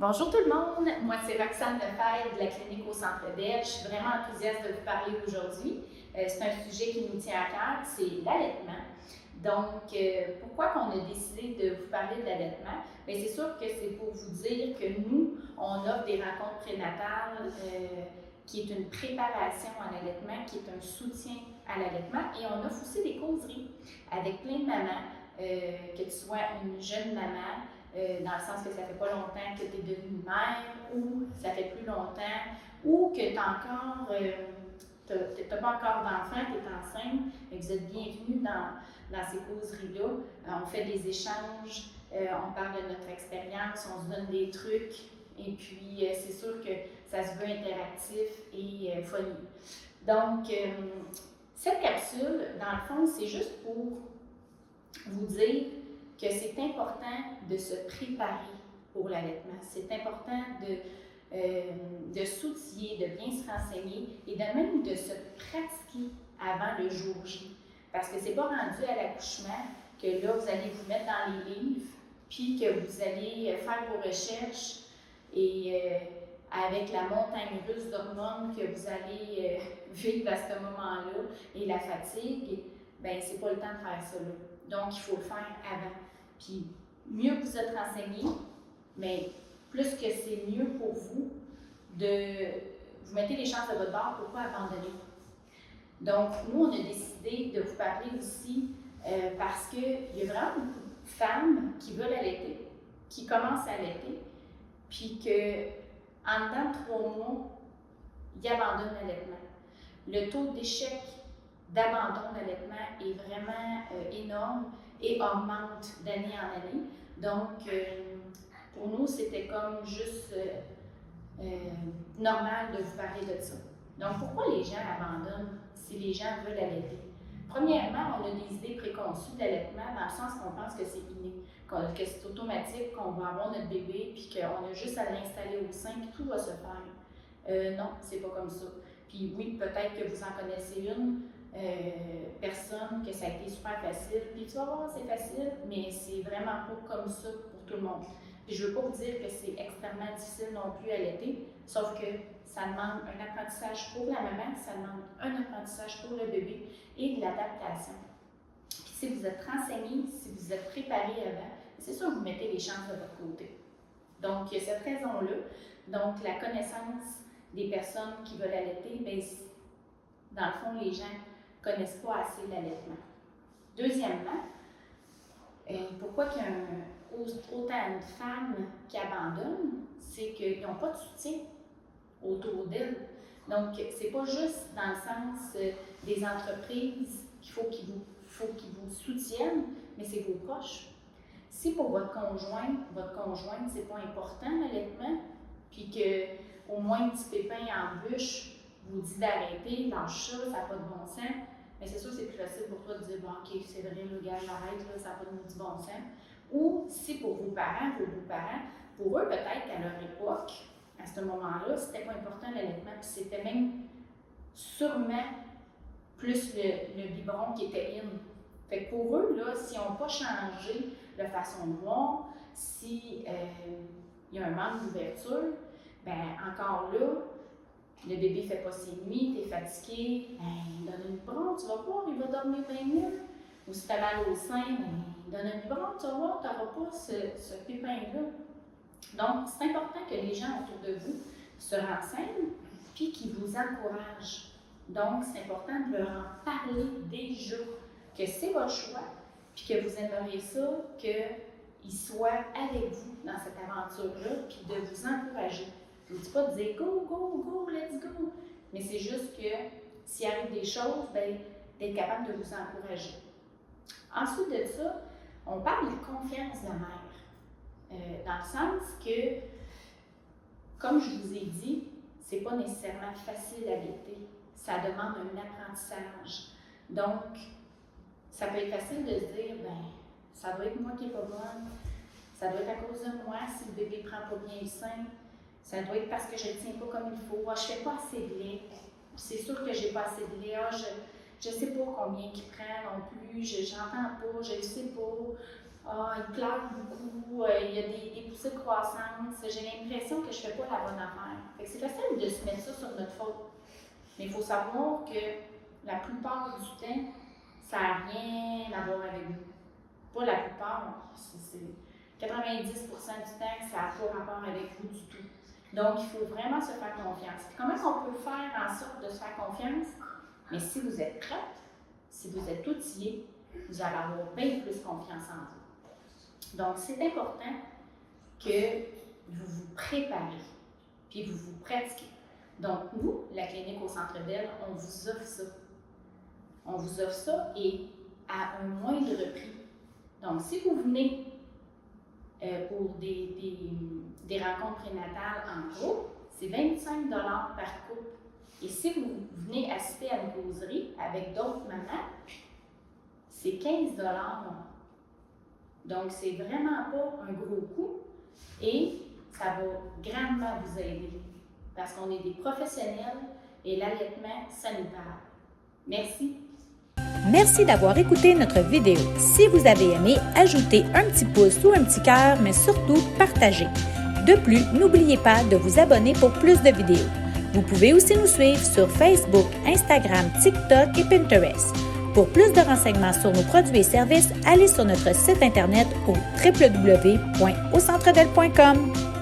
Bonjour tout le monde, moi c'est Roxane Lefebvre de la clinique au Centre Bell. Je suis vraiment enthousiaste de vous parler aujourd'hui. C'est un sujet qui nous tient à cœur, c'est l'allaitement. Donc, pourquoi qu'on a décidé de vous parler de l'allaitement? Bien, c'est sûr que c'est pour vous dire que nous, on offre des rencontres prénatales qui est une préparation à l'allaitement, qui est un soutien à l'allaitement, et on offre aussi des causeries avec plein de mamans, que tu sois une jeune maman, dans le sens que ça fait pas longtemps que tu es devenue mère, ou ça fait plus longtemps, ou que tu n'as pas encore d'enfant, tu es enceinte, et vous êtes bienvenus dans ces causeries-là. On fait des échanges, on parle de notre expérience, on se donne des trucs, et puis c'est sûr que ça se veut interactif et funny. Donc, cette capsule, dans le fond, c'est juste pour vous dire que c'est important de se préparer pour l'allaitement. C'est important de s'outiller, de bien se renseigner et de même de se pratiquer avant le jour J. Parce que c'est pas rendu à l'accouchement que là, vous allez vous mettre dans les livres, puis que vous allez faire vos recherches et avec la montagne russe d'hormones que vous allez vivre à ce moment-là et la fatigue, bien, c'est pas le temps de faire ça là. Donc, il faut le faire avant. Puis, mieux que vous êtes renseigné, mais plus que c'est mieux pour vous vous mettez les chances de votre bord pour ne pas abandonner. Donc, nous, on a décidé de vous parler aussi parce qu'il y a vraiment beaucoup de femmes qui veulent allaiter, qui commencent à allaiter, puis qu'en dedans de 3 mois, ils abandonnent l'allaitement. Le taux d'échec d'abandon d'allaitement est vraiment énorme et augmente d'année en année. Donc, pour nous, c'était comme juste normal de vous parler de ça. Donc, pourquoi les gens abandonnent si les gens veulent allaiter? Premièrement, on a des idées préconçues d'allaitement dans le sens qu'on pense que c'est inné, que c'est automatique, qu'on va avoir notre bébé, puis qu'on a juste à l'installer au sein, puis tout va se faire. Non, c'est pas comme ça. Puis oui, peut-être que vous en connaissez une personne que ça a été super facile, puis tu vas voir, c'est facile, mais c'est vraiment pas comme ça pour tout le monde. Puis je veux pas vous dire que c'est extrêmement difficile non plus à allaiter, sauf que ça demande un apprentissage pour la maman, ça demande un apprentissage pour le bébé et de l'adaptation. Puis si vous êtes renseigné, si vous êtes préparé avant, c'est sûr que vous mettez les chances de votre côté. Donc, il y a cette raison-là. Donc, la connaissance des personnes qui veulent allaiter, bien, dans le fond, les gens ne connaissent pas assez l'allaitement. Deuxièmement, pourquoi il y a autant de femmes qui abandonnent, c'est qu'ils n'ont pas de soutien autour d'elles. Donc, c'est pas juste dans le sens des entreprises qu'il faut qu'ils vous soutiennent, mais c'est vos proches. Si pour votre conjointe, c'est pas important l'allaitement, puis qu'au moins un petit pépin en bûche vous dit d'arrêter, lâche ça, ça n'a pas de bon sens, mais c'est sûr que c'est plus facile pour toi de dire, bon, ok, c'est vrai, le gars, j'arrête, là, ça n'a pas de bon sens. Ou si pour vos beaux-parents, pour eux, peut-être qu'à leur époque, à ce moment-là, c'était pas important l'allaitement, puis c'était même sûrement plus le biberon qui était in. Fait que pour eux, là, s'ils n'ont pas changé de façon de voir, si il y a un manque d'ouverture, ben encore là, le bébé ne fait pas ses nuits, tu es fatigué, ben, donne un biberon, tu vas voir, il va dormir bien mieux. Ou si tu as mal au sein, ben, donne un biberon, tu vas voir, tu n'auras pas ce pépin-là. Donc, c'est important que les gens autour de vous se renseignent puis qu'ils vous encouragent. Donc, c'est important de leur en parler déjà, que c'est votre choix, puis que vous aimeriez ça, qu'ils soient avec vous dans cette aventure-là, puis de vous encourager. Je ne vous dis pas de dire go, go, go, let's go, mais c'est juste que s'il arrive des choses, bien, d'être capable de vous encourager. Ensuite de ça, on parle de confiance de la mère, dans le sens que, comme je vous ai dit, c'est pas nécessairement facile à allaiter. Ça demande un apprentissage. Donc, ça peut être facile de se dire, ben, ça doit être moi qui n'est pas bonne, ça doit être à cause de moi si le bébé ne prend pas bien le sein, ça doit être parce que je ne le tiens pas comme il faut, je ne fais pas assez de lait, c'est sûr que je n'ai pas assez de lait, je ne sais pas combien il prend non plus, je n'entends pas, je ne sais pas. il pleure beaucoup, il y a des poussées de croissance, j'ai l'impression que je ne fais pas la bonne affaire. Fait que c'est facile de se mettre ça sur notre faute. Mais il faut savoir que la plupart du temps, ça n'a rien à voir avec nous. Pas la plupart, c'est 90% du temps que ça n'a pas rapport avec vous du tout. Donc, il faut vraiment se faire confiance. Puis comment on peut faire en sorte de se faire confiance? Mais si vous êtes prête, si vous êtes outillé, vous allez avoir bien plus confiance en vous. Donc, c'est important que vous vous préparez, puis vous vous pratiquez. Donc, nous, la clinique au Centre Bell, on vous offre ça. On vous offre ça et à un moindre prix. Donc, si vous venez pour des rencontres prénatales en groupe, c'est 25 $ par couple. Et si vous venez assister à une causerie avec d'autres mamans, c'est 15 $. Donc, c'est vraiment pas un gros coût et ça va grandement vous aider parce qu'on est des professionnels et l'allaitement sanitaire. Merci. Merci d'avoir écouté notre vidéo. Si vous avez aimé, ajoutez un petit pouce ou un petit cœur, mais surtout partagez. De plus, n'oubliez pas de vous abonner pour plus de vidéos. Vous pouvez aussi nous suivre sur Facebook, Instagram, TikTok et Pinterest. Pour plus de renseignements sur nos produits et services, allez sur notre site internet au www.aucentrebelle.com.